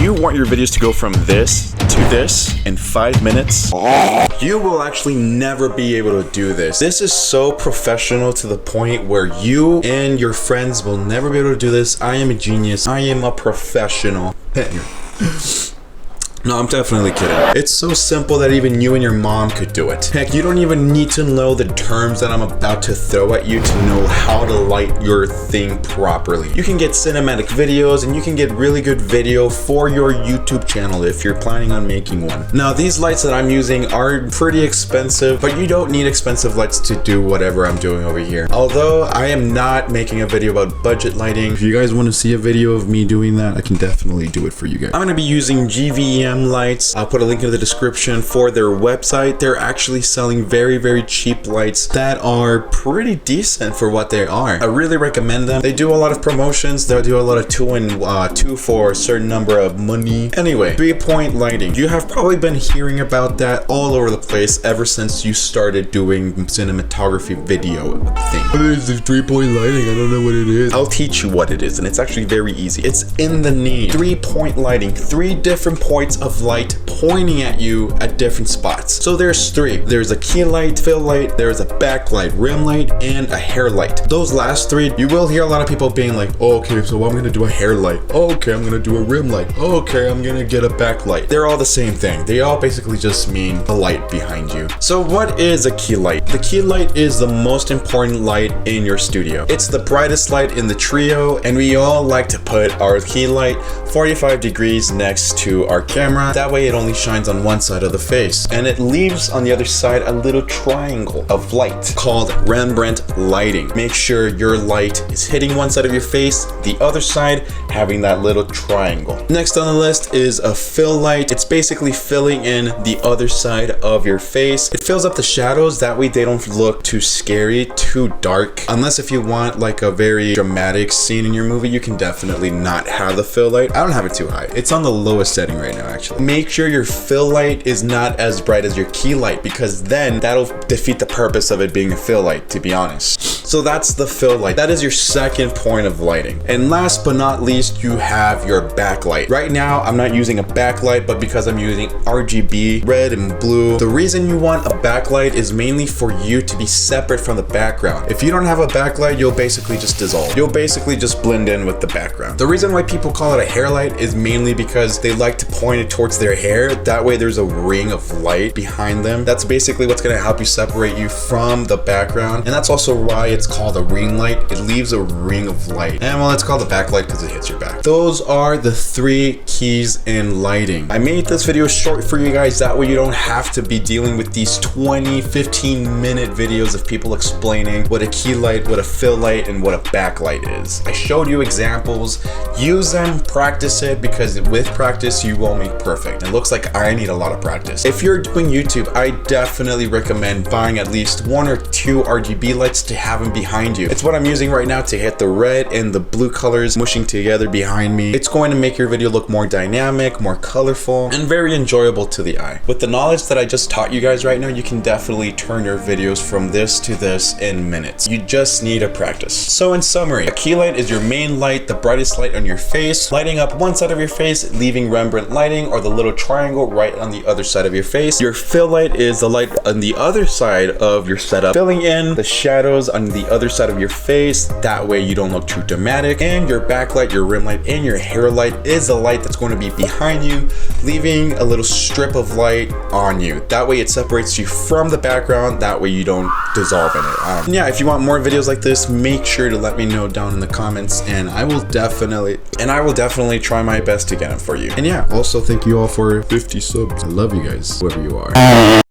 you want your videos to go from this to this in 5 minutes, you will actually never be able to do this. This is so professional to the point where you and your friends will never be able to do this. I am a genius. I am a professional. No, I'm definitely kidding. It's so simple that even you and your mom could do it. Heck, you don't even need to know the terms that I'm about to throw at you to know how to light your thing properly. You can get cinematic videos and you can get really good video for your YouTube channel if you're planning on making one. Now, these lights that I'm using are pretty expensive, but you don't need expensive lights to do whatever I'm doing over here. Although I am not making a video about budget lighting. If you guys want to see a video of me doing that, I can definitely do it for you guys. I'm going to be using GVM lights. I'll put a link in the description for their website. They're actually selling very cheap lights that are pretty decent for what they are. I really recommend them. They do a lot of promotions. They'll do a lot of 2 for a certain number of money. Anyway, 3-point lighting. You have probably been hearing about that all over the place ever since you started doing cinematography video thing. What is this 3-point lighting? I don't know what it is. I'll teach you what it is, and it's actually very easy. It's in the name. 3-point lighting. 3 different points of light pointing at you at different spots. So there's 3. There's a key light, fill light, there's a backlight, rim light, and a hair light. Those last 3, you will hear a lot of people being like, oh, okay, so I'm gonna do a hair light. Oh, okay, I'm gonna do a rim light. Oh, okay, I'm gonna get a backlight. They're all the same thing. They all basically just mean a light behind you. So what is a key light? The key light is the most important light in your studio. It's the brightest light in the trio, and we all like to put our key light 45 degrees next to our camera. That way it only shines on one side of the face, and it leaves on the other side a little triangle of light called Rembrandt lighting. Make sure your light is hitting one side of your face, the other side having that little triangle. Next on the list is a fill light. It's basically filling in the other side of your face. It fills up the shadows, that way they don't look too scary, too dark. Unless if you want like a very dramatic scene in your movie, you can definitely not have the fill light. I don't have it too high. It's on the lowest setting right now, actually. Make sure your fill light is not as bright as your key light, because then that'll defeat the purpose of it being a fill light, to be honest. So that's the fill light. That is your second point of lighting. And last but not least, you have your backlight. Right now, I'm not using a backlight, but because I'm using RGB, red and blue, the reason you want a backlight is mainly for you to be separate from the background. If you don't have a backlight, you'll basically just dissolve. You'll basically just blend in with the background. The reason why people call it a hair light is mainly because they like to point it towards their hair. That way there's a ring of light behind them. That's basically what's going to help you separate you from the background. And that's also why it's called a ring light. It leaves a ring of light. And well, it's called a backlight because it hits your back. Those are the 3 keys in lighting. I made this video short for you guys. That way you don't have to be dealing with these 20-15 minute videos of people explaining what a key light, what a fill light, and what a backlight is. I showed you examples. Use them, practice it, because with practice you will make perfect. It looks like I need a lot of practice. If you're doing YouTube, I definitely recommend buying at least 1 or 2 RGB lights to have them behind you. It's what I'm using right now to hit the red and the blue colors mushing together behind me. It's going to make your video look more dynamic, more colorful, and very enjoyable to the eye. With the knowledge that I just taught you guys right now, you can definitely turn your videos from this to this in minutes. You just need to practice. So in summary, a key light is your main light, the brightest light on your face, lighting up one side of your face, leaving Rembrandt lighting or the little triangle right on the other side of your face. Your fill light is the light on the other side of your setup, filling in the shadows on the other side of your face. That way you don't look too dramatic. And your backlight, your rim light, and your hair light is the light that's going to be behind you, leaving a little strip of light on you. That way it separates you from the background. That way you don't dissolve in it. Yeah, if you want more videos like this, make sure to let me know down in the comments, and I will definitely try my best to get them for you. And yeah, also thank you all for 50 subs. I love you guys, whoever you are.